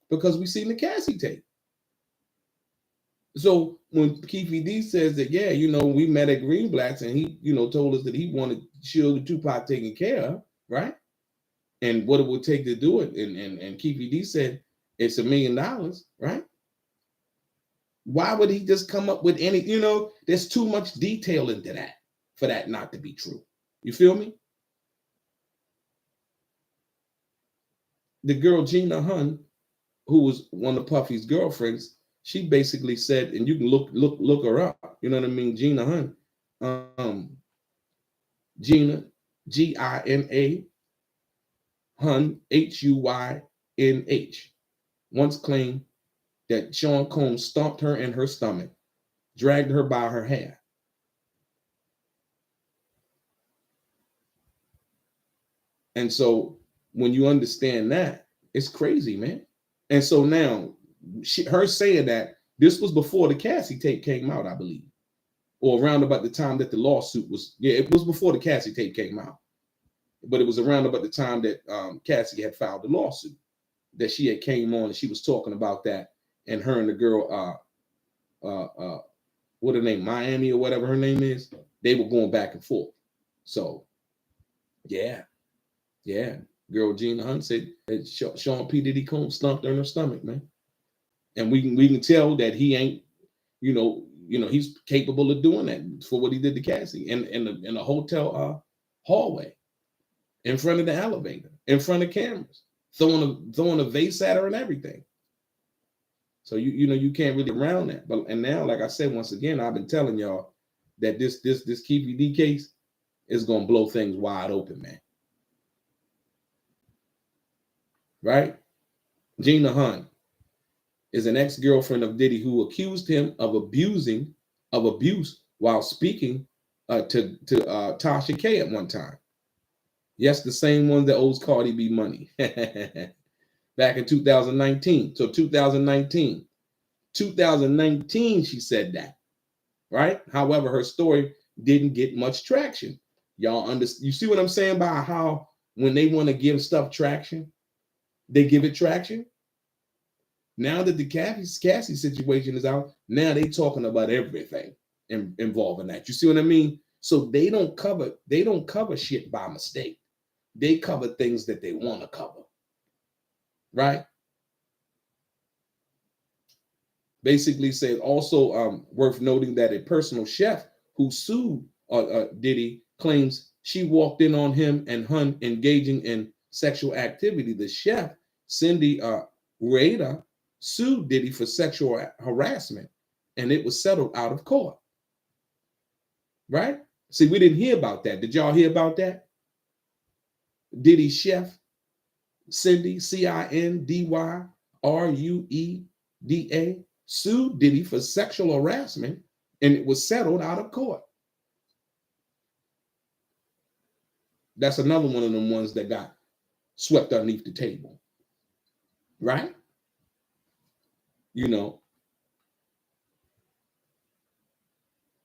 Speaker 1: Because we seen the Cassie tape. So when Keefe D says that, yeah, you know, we met at Greenblatt's and he, you know, told us that he wanted Suge and Tupac taken care of, right? And what it would take to do it. And Keefe D said it's $1 million, right? Why would he just come up with any, you know, there's too much detail into that for that not to be true. You feel me? The girl Gina Hun, who was one of Puffy's girlfriends, she basically said, and you can look her up, you know what I mean? Gina Hun, Gina, Gina Hun, Huynh, once claimed that Sean Combs stomped her in her stomach, dragged her by her hair. And so when you understand that, it's crazy, man. And so now, her saying that, this was before the Cassie tape came out, I believe, or around about the time that the lawsuit was. Yeah, it was before the Cassie tape came out, but it was around about the time that Cassie had filed the lawsuit, that she had came on and she was talking about that, and her and the girl, what her name, Miami or whatever her name is, they were going back and forth. So, yeah, girl Gina Hunt said that Sean P. Diddy Combs stumped her in her stomach, man. And we can tell that he ain't, you know, he's capable of doing that for what he did to Cassie in the hotel hallway. in front of the elevator, in front of cameras, throwing a vase at her and everything. So you can't really around that. But and now, like I said, once again, I've been telling y'all that this Keefe D case is gonna blow things wide open, man. Right? Gina Hunt is an ex-girlfriend of Diddy who accused him of abuse while speaking to Tasha K at one time. Yes, the same one that owes Cardi B money. Back in 2019. So 2019, she said that, right? However, her story didn't get much traction. Y'all understand? You see what I'm saying by how when they want to give stuff traction, they give it traction? Now that the Cassie situation is out, now they talking about everything involving that. You see what I mean? So they don't cover shit by mistake. They cover things that they want to cover. Right? Basically said also worth noting that a personal chef who sued Diddy claims she walked in on him and Hun engaging in sexual activity. The chef, Cindy Rueda, sued Diddy for sexual harassment, and it was settled out of court. Right? See, we didn't hear about that. Did y'all hear about that? Diddy's chef, Cindy, Cindyrueda, sued Diddy for sexual harassment, and it was settled out of court. That's another one of them ones that got swept underneath the table. Right? You know.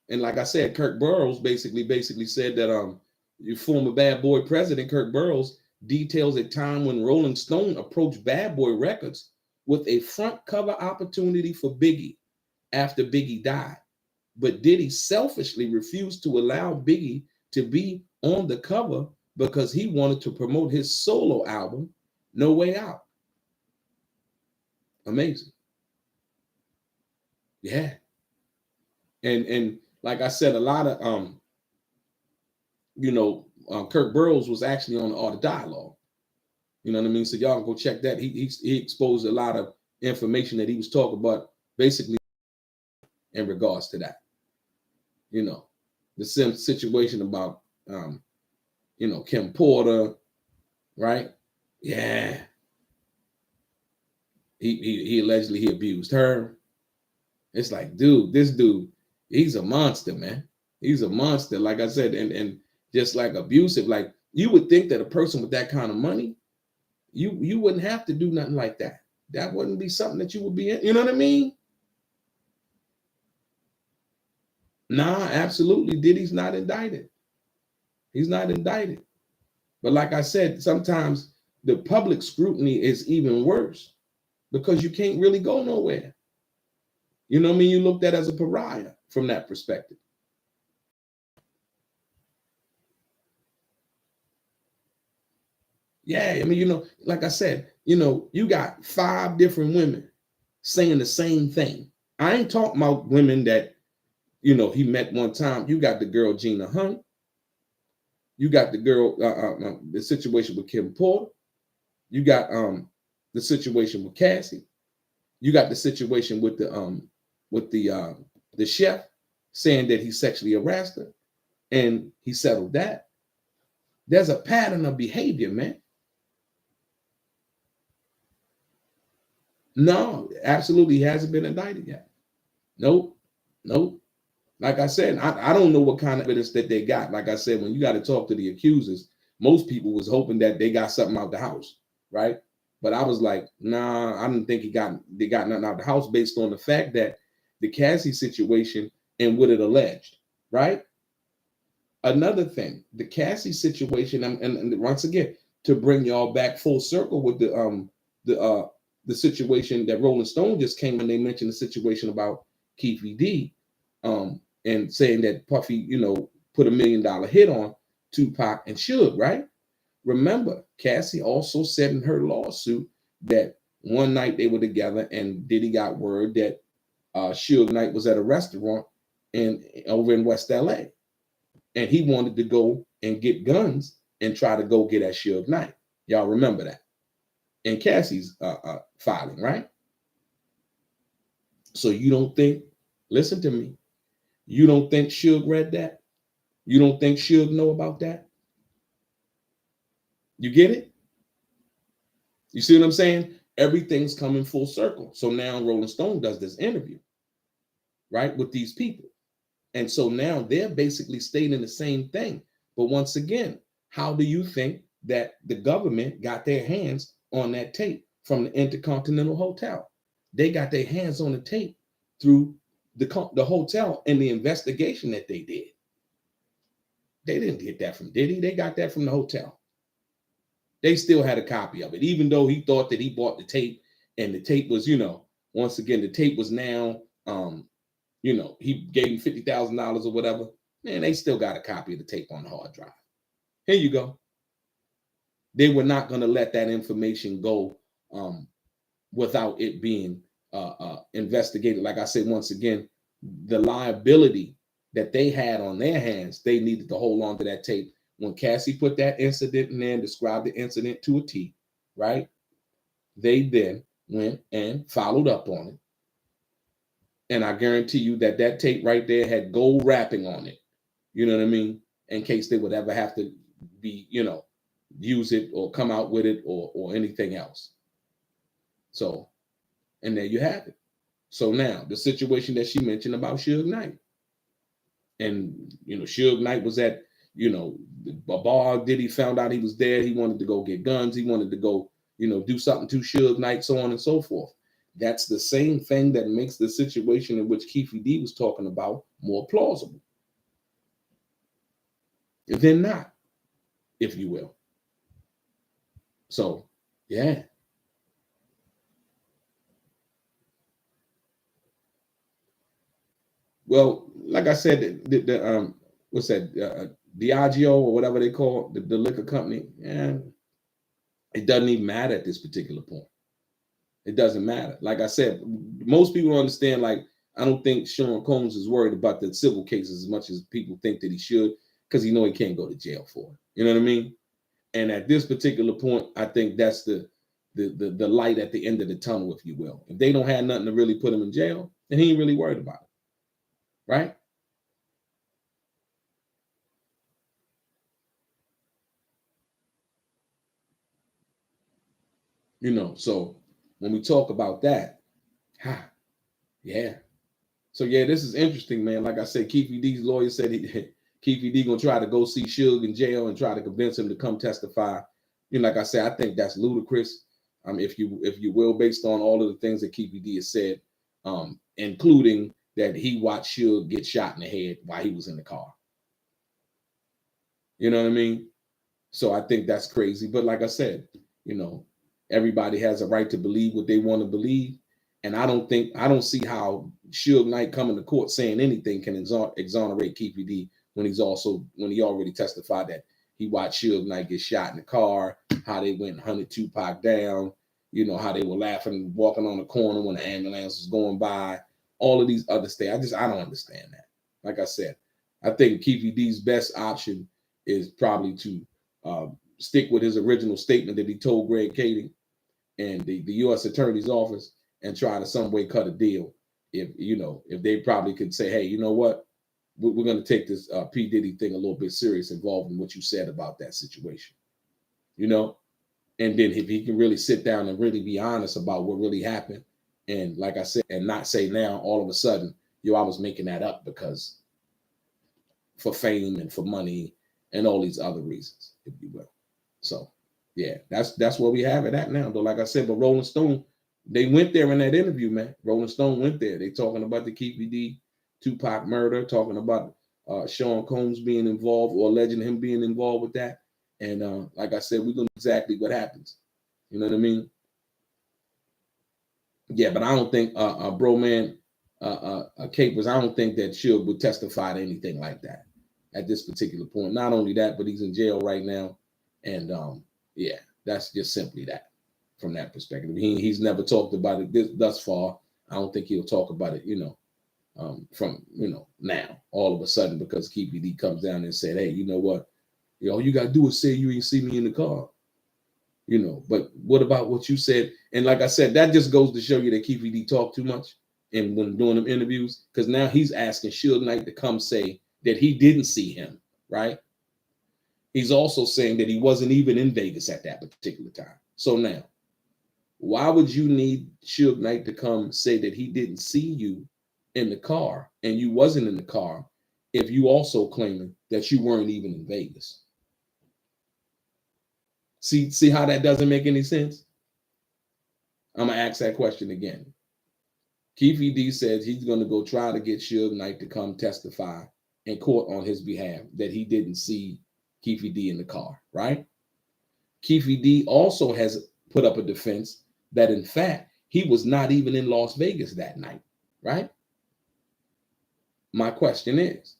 Speaker 1: And like I said, Kirk Burrows basically said that your former Bad Boy president, Kirk Burrows, details a time when Rolling Stone approached Bad Boy Records with a front cover opportunity for Biggie after Biggie died. But Diddy selfishly refused to allow Biggie to be on the cover because he wanted to promote his solo album, No Way Out. Amazing. Yeah. And like I said, a lot of Kirk Burrows was actually on the Art of Dialogue. You know what I mean? So y'all can go check that. He exposed a lot of information that he was talking about basically in regards to that. You know, the same situation about Kim Porter, right? Yeah. He allegedly abused her. It's like, dude, this dude, he's a monster, man. He's a monster, like I said, and just like abusive. Like you would think that a person with that kind of money, you wouldn't have to do nothing like that. That wouldn't be something that you would be in. You know what I mean? Nah, absolutely. Diddy's not indicted. He's not indicted. But like I said, sometimes the public scrutiny is even worse because you can't really go nowhere. You know what I mean? You looked at as a pariah from that perspective. Yeah, I mean, like I said, you got 5 different women saying the same thing. I ain't talking about women that, he met one time. You got the girl Gina Hunt. You got the girl, the situation with Kim Porter. You got the situation with Cassie. You got the situation with the chef saying that he sexually harassed her, and he settled that. There's a pattern of behavior, man. No, absolutely hasn't been indicted yet. Nope. Like I said, I don't know what kind of evidence that they got. Like I said, when you got to talk to the accusers, most people was hoping that they got something out the house, right? But I was like, nah, I didn't think they got nothing out the house based on the fact that the Cassie situation and what it alleged, right? Another thing, the Cassie situation, and once again, to bring y'all back full circle with the situation that Rolling Stone just came and they mentioned the situation about Keefe D, and saying that Puffy, put $1 million hit on Tupac and Suge, right? Remember, Cassie also said in her lawsuit that one night they were together and Diddy got word that Suge Knight was at a restaurant over in West LA. And he wanted to go and get guns and try to go get at Suge Knight. Y'all remember that? And Cassie's filing, right? So you don't think, listen to me, you don't think Suge read that? You don't think Suge know about that? You get it? You see what I'm saying? Everything's coming full circle. So now Rolling Stone does this interview, right, with these people. And so now they're basically stating the same thing. But once again, how do you think that the government got their hands on that tape from the Intercontinental Hotel? They got their hands on the tape through the hotel and the investigation that they did. They didn't get that from Diddy. They got that from the hotel. They still had a copy of it, even though he thought that he bought the tape, and the tape was, once again, the tape was now, he gave him $50,000 or whatever. Man, they still got a copy of the tape on the hard drive. Here you go. They were not going to let that information go without it being investigated. Like I said, once again, the liability that they had on their hands, they needed to hold on to that tape. When Cassie put that incident in there and described the incident to a T, right? They then went and followed up on it. And I guarantee you that that tape right there had gold wrapping on it. You know what I mean? In case they would ever have to be, use it or come out with it or anything else. So, and there you have it. So now the situation that she mentioned about Suge Knight. And, Suge Knight was at, a bar. Diddy found out he was there. He wanted to go get guns. He wanted to go, do something to Suge Knight, so on and so forth. That's the same thing that makes the situation in which Keefe D was talking about more plausible than not, if you will. So, yeah. Well, like I said, what's that? Diageo or whatever they call it, the liquor company. Yeah, it doesn't even matter at this particular point. It doesn't matter. Like I said, most people don't understand. Like, I don't think Sean Combs is worried about the civil cases as much as people think that he should, because he know he can't go to jail for it. You know what I mean? And at this particular point, I think that's the light at the end of the tunnel, if you will. If they don't have nothing to really put him in jail, then he ain't really worried about it. Right? So when we talk about that, yeah. So yeah, this is interesting, man. Like I said, Keefe D's lawyer said Keefe D gonna try to go see Suge in jail and try to convince him to come testify. Like I said, I think that's ludicrous. If you will, based on all of the things that Keefe D has said, including that he watched Suge get shot in the head while he was in the car. You know what I mean? So I think that's crazy. But like I said, everybody has a right to believe what they want to believe. And I don't see how Suge Knight coming to court saying anything can exonerate Keefe D when he already testified that he watched Suge Knight get shot in the car, how they went and hunted Tupac down, how they were laughing, walking on the corner when the ambulance was going by, all of these other things. I don't understand that. Like I said, I think Keefe D's best option is probably to stick with his original statement that he told Greg Kading and the U.S. Attorney's Office and try to some way cut a deal. If they probably could say, hey, you know what? We're going to take this P. Diddy thing a little bit serious involving what you said about that situation. And then if he can really sit down and really be honest about what really happened. And like I said, and not say now all of a sudden, I was making that up because for fame and for money and all these other reasons, if you will. So, yeah, that's where we have it at now, though. Like I said, but Rolling Stone, they went there in that interview, man. Rolling Stone went there. They talking about the Keefe D, Tupac murder, talking about Sean Combs being involved or alleging him being involved with that. And like I said, we're going to know exactly what happens. You know what I mean? Yeah, but I don't think, bro, man, Capers, I don't think that Suge would testify to anything like that at this particular point. Not only that, but he's in jail right now. And yeah, that's just simply that from that perspective. He's never talked about it thus far. I don't think he'll talk about it, from, now, all of a sudden, because Keefe D comes down and said, hey, you know what? All you gotta do is say you ain't see me in the car. But what about what you said? And like I said, that just goes to show you that Keefe D talked too much and when doing them interviews, because now he's asking Suge Knight to come say that he didn't see him, right? He's also saying that he wasn't even in Vegas at that particular time. So now, why would you need Suge Knight to come say that he didn't see you in the car and you wasn't in the car if you also claiming that you weren't even in Vegas? See how that doesn't make any sense? I'm gonna ask that question again. Keefe D says he's gonna go try to get Suge Knight to come testify in court on his behalf that he didn't see Keefe D in the car, right? Keefe D also has put up a defense that in fact he was not even in Las Vegas that night, right? My question is,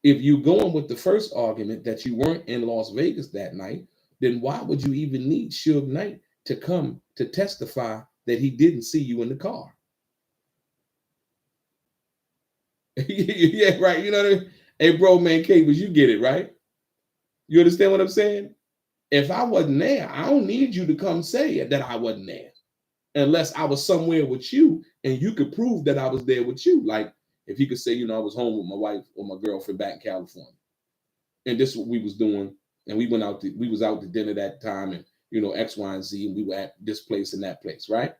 Speaker 1: if you're going with the first argument that you weren't in Las Vegas that night, then why would you even need Suge Knight to come to testify that he didn't see you in the car? Yeah, right. You know what I mean? Hey, bro, man, Kei, but you get it, right? You understand what I'm saying? If I wasn't there, I don't need you to come say that I wasn't there unless I was somewhere with you and you could prove that I was there with you. Like if he could say, I was home with my wife or my girlfriend back in California. And this is what we was doing. And we was out to dinner that time and, X, Y, and Z, and we were at this place and that place, right?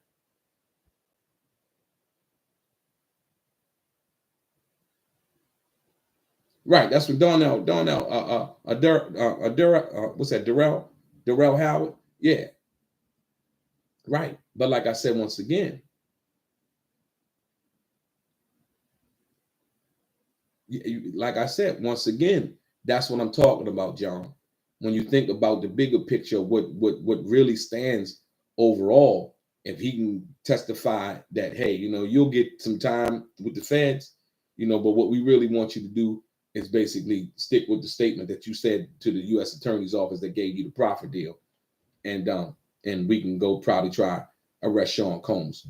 Speaker 1: Right. That's what Darrell, what's that? Darrell Howard. Yeah. Right. But like I said, once again, that's what I'm talking about, John. When you think about the bigger picture, what really stands overall, if he can testify that, hey, you'll get some time with the feds, but what we really want you to do is basically stick with the statement that you said to the U.S. Attorney's Office that gave you the proffer deal, and we can go probably try arrest Sean Combs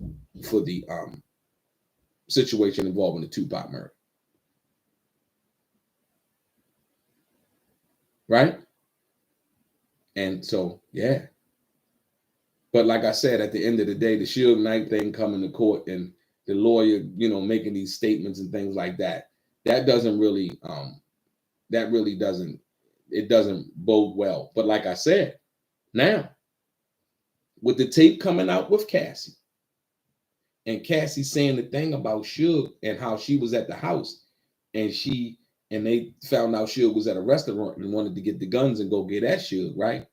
Speaker 1: for the situation involving the Tupac murder. Right? And so, yeah. But like I said, at the end of the day, the Suge Knight thing coming to court and the lawyer, making these statements and things like that, that doesn't really, it doesn't bode well. But like I said, now, with the tape coming out with Cassie, and Cassie saying the thing about Suge and how she was at the house, and they found out Suge was at a restaurant and wanted to get the guns and go get at Suge, right?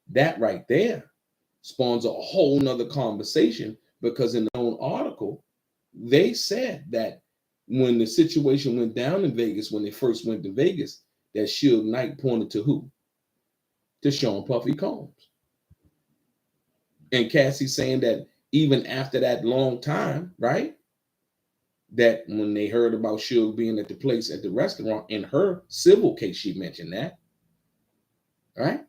Speaker 1: That right there spawns a whole nother conversation, because in their own article, they said that when the situation went down in Vegas, when they first went to Vegas, that Suge Knight pointed to who? To Sean Puffy Combs. And Cassie saying that even after that long time, right? That when they heard about Suge being at the place at the restaurant, in her civil case, she mentioned that, right?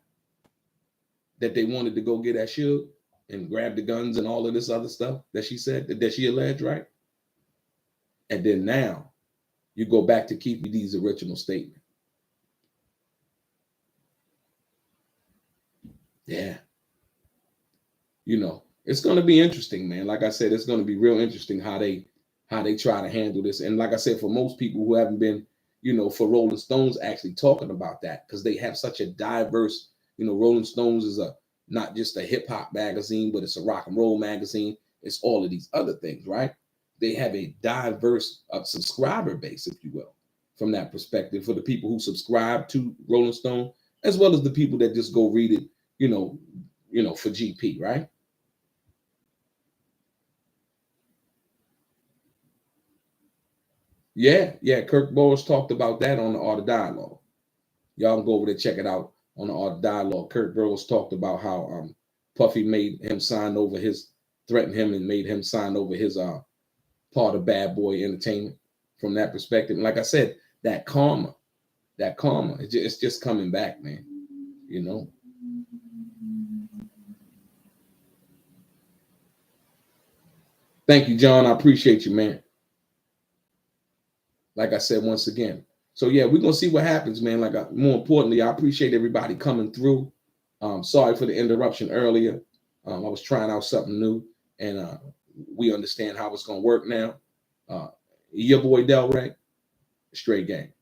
Speaker 1: That they wanted to go get at Suge and grab the guns and all of this other stuff that she said, that she alleged, right? And then now you go back to Keefe D's original statement. Yeah. It's going to be interesting, man. Like I said, it's going to be real interesting how they try to handle this. And like I said, for most people who haven't been, for Rolling Stones actually talking about that, because they have such a diverse, Rolling Stones is not just a hip hop magazine, but it's a rock and roll magazine. It's all of these other things, right? They have a diverse subscriber base, if you will, from that perspective, for the people who subscribe to Rolling Stone, as well as the people that just go read it, for GP, right? Yeah. Kirk Boyles talked about that on the Art of Dialogue. Y'all can go over there, check it out on the Art of Dialogue. Kirk Boyles talked about how Puffy made him sign over threatened him and made him sign over his part of Bad Boy Entertainment from that perspective. And like I said, that karma, it's just coming back, man. Thank you, John. I appreciate you, man. Like I said, once again, So yeah, we're gonna see what happens, man. Like more importantly, I appreciate everybody coming through. Sorry for the interruption earlier. I was trying out something new, and we understand how it's gonna work now. Your boy DELRAY, straight game.